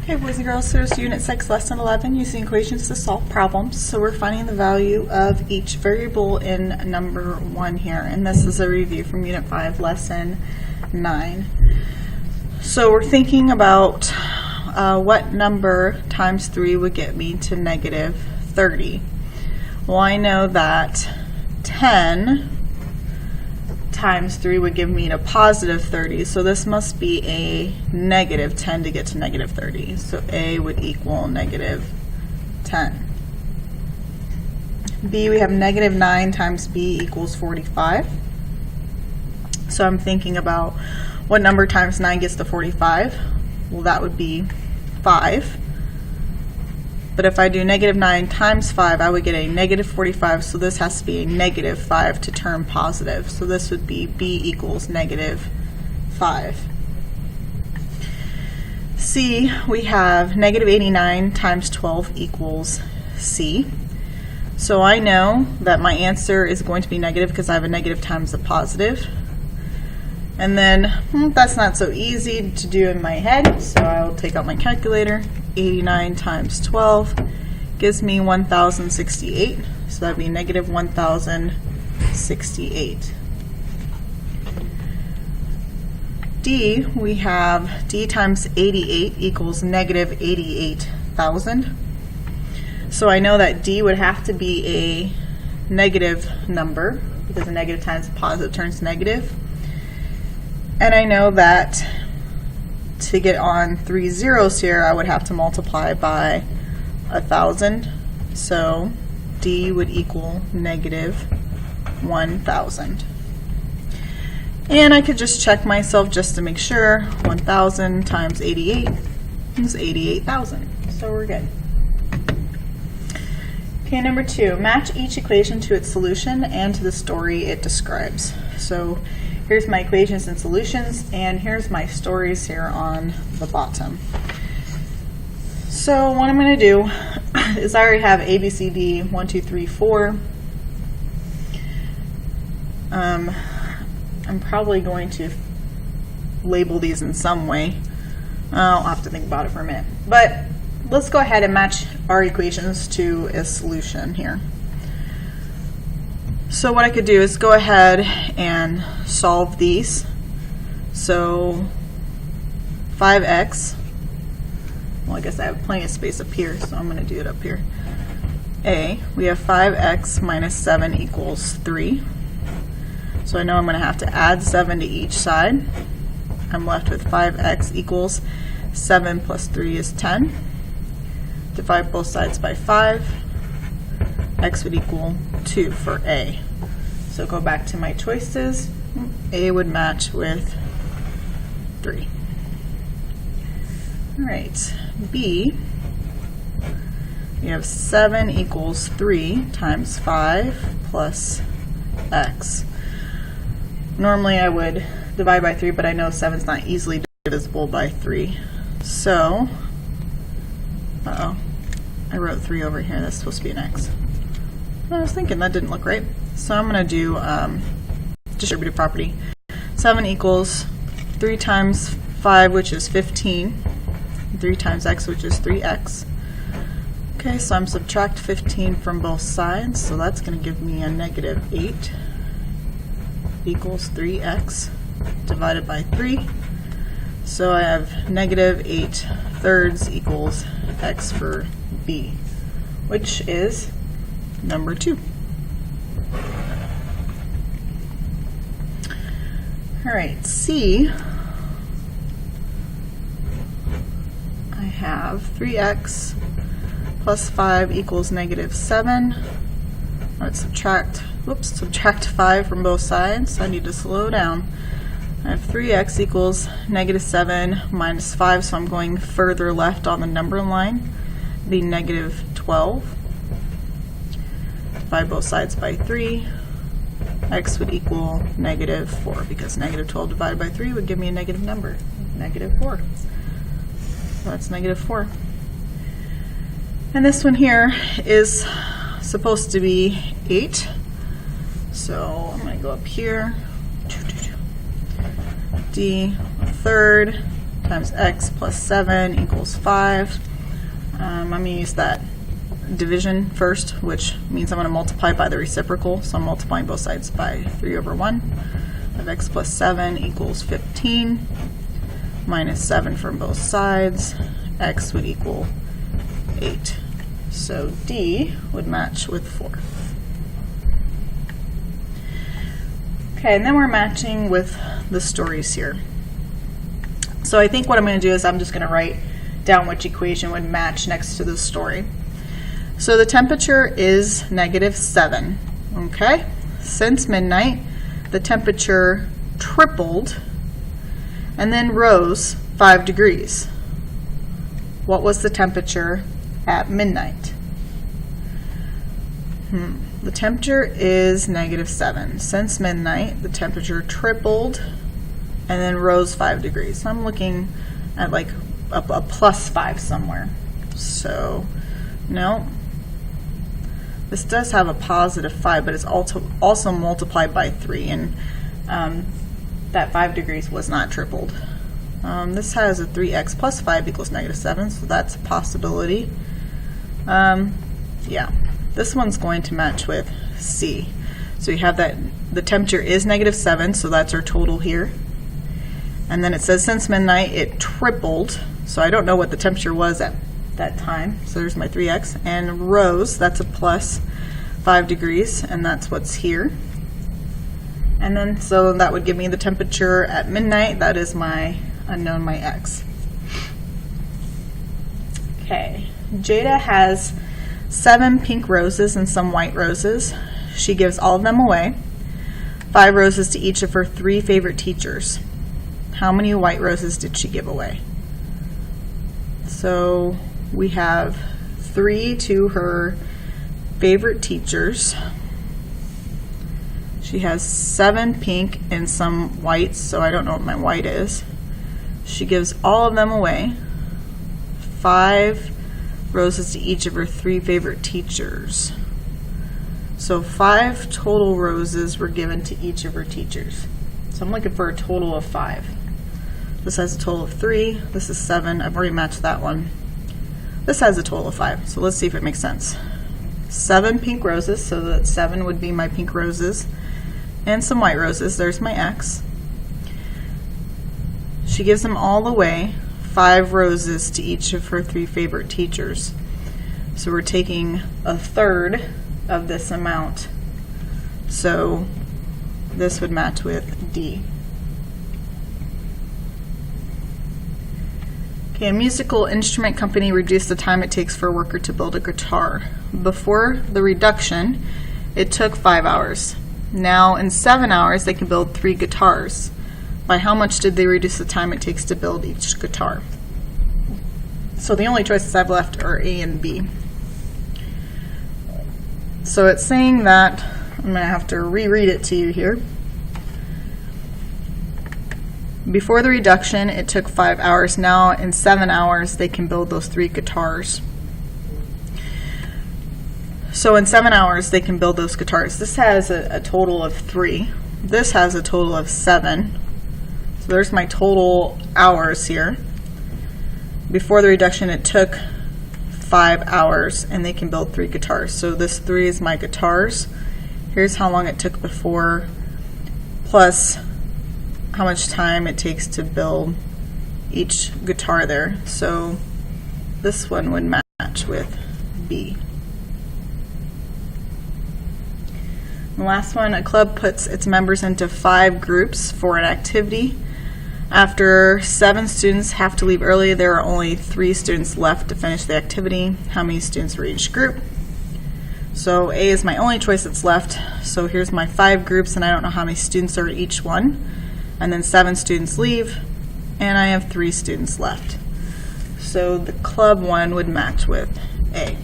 Okay, boys and girls, so it's Unit 6, Lesson 11, using equations to solve problems. So we're finding the value of each variable in number 1 here, and this is a review from Unit 5, Lesson 9. So we're thinking about what number times 3 would get me to negative 30. Well, I know that 10 times 3 would give me a positive 30, so this must be a negative 10 to get to negative 30. So A would equal negative 10. B, we have negative 9 times B equals 45. So I'm thinking about what number times 9 gets to 45. Well, that would be 5. But if I do negative 9 times 5, I would get a negative 45, so this has to be a negative 5 to turn positive. So this would be B equals negative 5. C, we have negative 89 times 12 equals C. So I know that my answer is going to be negative because I have a negative times a positive. And then that's not so easy to do in my head, so I'll take out my calculator. 89 times 12 gives me 1068, so that would be negative 1068. D, we have D times 88 equals negative 88,000. So I know that D would have to be a negative number, because a negative times a positive turns negative. And I know that to get on 3 zeros here, I would have to multiply by 1,000. So D would equal negative 1,000. And I could just check myself just to make sure. 1,000 times 88 is 88,000. So we're good. Okay, number 2, match each equation to its solution and to the story it describes. So here's my equations and solutions, and here's my stories here on the bottom. So what I'm going to do is I already have A, B, C, D, 1, 2, 3, 4. I'm probably going to label these in some way. I'll have to think about it for a minute. But let's go ahead and match our equations to a solution here. So what I could do is go ahead and solve these. So 5x, well, I guess I have plenty of space up here, so I'm going to do it up here. A, we have 5x minus 7 equals 3. So I know I'm going to have to add 7 to each side. I'm left with 5x equals 7 plus 3 is 10. Divide both sides by 5. X would equal 2 for A. So go back to my choices. A would match with 3. All right, B, we have 7 equals 3 times 5 plus X. Normally I would divide by 3, but I know 7 is not easily divisible by 3. So, I wrote 3 over here. That's supposed to be an X. I was thinking that didn't look right. So I'm going to do distributive property. 7 equals 3 times 5, which is 15. 3 times x, which is 3x. Okay, so I'm subtract 15 from both sides. So that's going to give me a negative 8 equals 3x divided by 3. So I have negative 8 thirds equals x for B, which is number 2. All right, C, I have 3x plus 5 equals negative 7. Let's subtract 5 from both sides. I need to slow down. I have 3x equals negative 7 minus 5, so I'm going further left on the number line. It'd be negative 12. Divide both sides by 3. X would equal negative 4, because negative 12 divided by 3 would give me a negative number, negative 4. So that's negative 4. And this one here is supposed to be 8. So I'm going to go up here. D, a third, times x plus 7 equals 5. I'm going to use that division first, which means I'm going to multiply by the reciprocal. So I'm multiplying both sides by 3 over 1 of x plus 7 equals 15 minus 7 from both sides. X would equal 8. So D would match with 4. Okay, and then we're matching with the stories here. So I think what I'm going to do is I'm just going to write down which equation would match next to the story. So the temperature is -7. Okay, since midnight, the temperature tripled and then rose 5 degrees. What was the temperature at midnight? The temperature is -7. Since midnight, the temperature tripled and then rose 5 degrees. So I'm looking at like a plus 5 somewhere. So, no. This does have a positive 5, but it's also multiplied by 3, and that 5 degrees was not tripled. This has a 3x plus 5 equals -7, so that's a possibility. Yeah, this one's going to match with C. So you have that the temperature is -7, so that's our total here. And then it says since midnight it tripled, so I don't know what the temperature was at that time. So there's my 3x, and rose, that's a plus 5 degrees, and that's what's here. And then so that would give me the temperature at midnight. That is my unknown, my x. Okay, Jada has 7 pink roses and some white roses. She gives all of them away. 5 roses to each of her 3 favorite teachers. How many white roses did she give away? So we have 3 to her favorite teachers. She has 7 pink and some whites, so I don't know what my white is. She gives all of them away. 5 roses to each of her 3 favorite teachers. So 5 total roses were given to each of her teachers. So I'm looking for a total of 5. This has a total of 3. This is 7. I've already matched that one. This has a total of 5. So let's see if it makes sense. 7 pink roses, so that 7 would be my pink roses. And some white roses. There's my x. She gives them all away. 5 roses to each of her 3 favorite teachers. So we're taking a third of this amount. So this would match with D. Okay, a musical instrument company reduced the time it takes for a worker to build a guitar. Before the reduction, it took 5 hours. Now in 7 hours, they can build 3 guitars. By how much did they reduce the time it takes to build each guitar? So the only choices I've left are A and B. So it's saying that, I'm going to have to reread it to you here. Before the reduction, it took 5 hours. Now in 7 hours, they can build those 3 guitars. So in 7 hours, they can build those guitars. This has a total of 3. This has a total of 7. So there's my total hours here. Before the reduction, it took 5 hours, and they can build 3 guitars. So this 3 is my guitars. Here's how long it took before, plus how much time it takes to build each guitar there. So this one would match with B. The last one, a club puts its members into 5 groups for an activity. After 7 students have to leave early, there are only 3 students left to finish the activity. How many students were each group? So A is my only choice that's left. So here's my 5 groups, and I don't know how many students are each one. And then 7 students leave, and I have 3 students left. So the club one would match with A.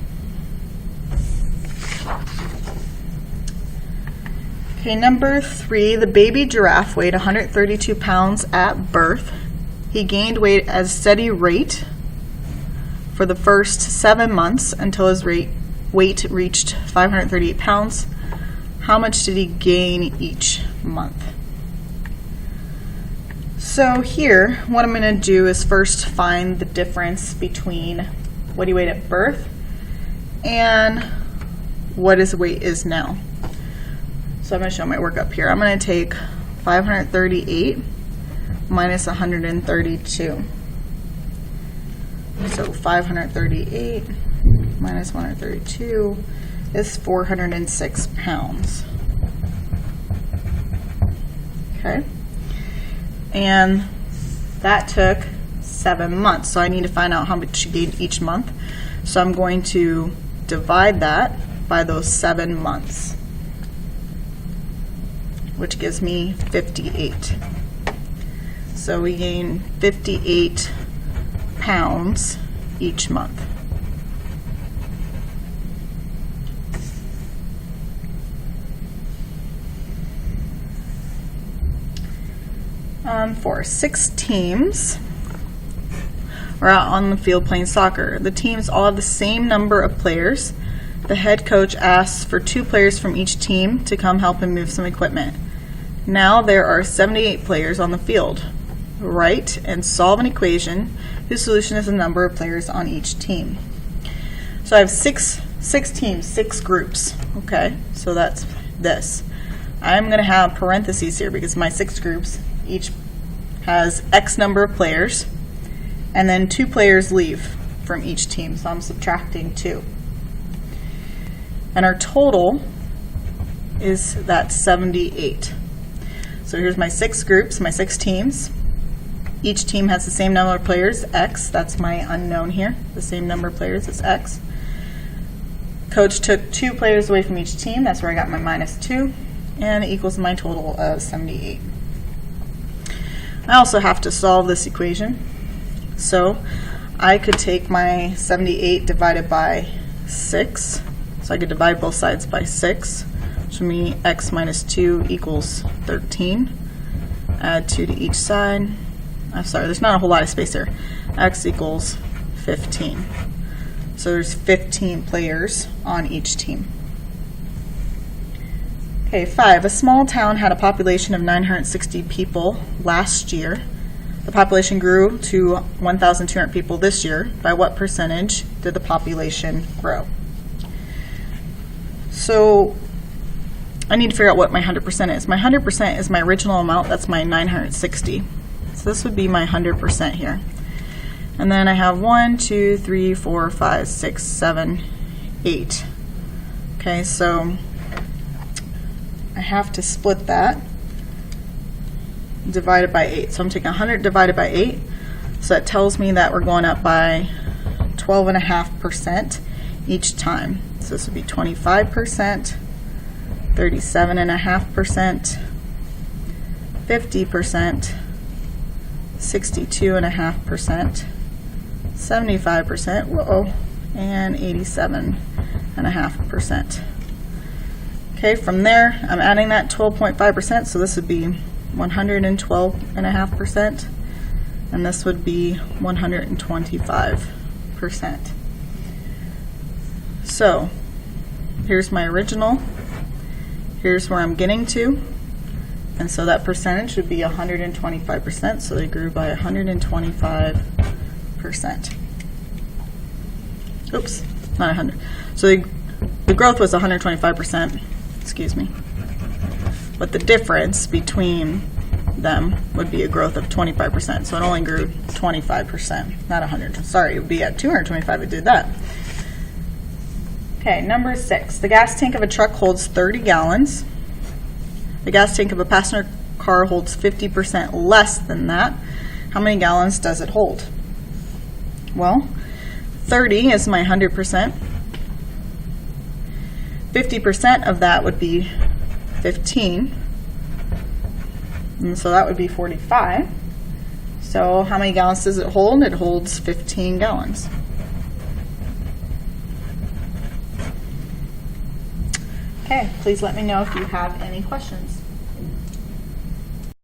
Okay, number 3, the baby giraffe weighed 132 pounds at birth. He gained weight at a steady rate for the first 7 months until his weight reached 538 pounds. How much did he gain each month? So here, what I'm going to do is first find the difference between what he weighed at birth and what his weight is now. So I'm going to show my work up here. I'm going to take 538 minus 132. So 538 minus 132 is 406 pounds. Okay. And that took 7 months. So I need to find out how much she gained each month. So I'm going to divide that by those 7 months, which gives me 58. So we gain 58 pounds each month. For 6 teams are out on the field playing soccer. The teams all have the same number of players. The head coach asks for 2 players from each team to come help him move some equipment. Now there are 78 players on the field. Write and solve an equation whose solution is the number of players on each team. So I have six teams, 6 groups. Okay, so that's this. I'm going to have parentheses here because my 6 groups each has X number of players, and then 2 players leave from each team, so I'm subtracting 2. And our total is that 78. So here's my 6 groups, my 6 teams. Each team has the same number of players, X. That's my unknown here. The same number of players is X. Coach took 2 players away from each team. That's where I got my minus 2. And it equals my total of 78. I also have to solve this equation. So I could take my 78 divided by 6. So I could divide both sides by 6, which would mean X minus 2 equals 13. Add 2 to each side. I'm sorry, there's not a whole lot of space here. X equals 15. So there's 15 players on each team. Okay, 5. A small town had a population of 960 people last year. The population grew to 1,200 people this year. By what percentage did the population grow? So I need to figure out what my 100% is. My 100% is my original amount. That's my 960. So this would be my 100% here. And then I have 1, 2, 3, 4, 5, 6, 7, 8. Okay, so I have to split that divided by 8. So I'm taking 100 divided by 8. So that tells me that we're going up by 12.5% each time. So this would be 25%, 37.5%, 50%, 62.5%, 75%, whoa, and 87.5%. Okay, from there, I'm adding that 12.5%, so this would be 112.5%, and this would be 125%. So, here's my original, here's where I'm getting to, and so that percentage would be 125%, so they grew by 125%. Oops, not 100. So the growth was 125%, excuse me. But the difference between them would be a growth of 25%. So it only grew 25%, not 100. Sorry, it would be at 225 it did that. Okay, number 6. The gas tank of a truck holds 30 gallons. The gas tank of a passenger car holds 50% less than that. How many gallons does it hold? Well, 30 is my 100%. 50% of that would be 15. And so that would be 45. So how many gallons does it hold? It holds 15 gallons. Okay, please let me know if you have any questions.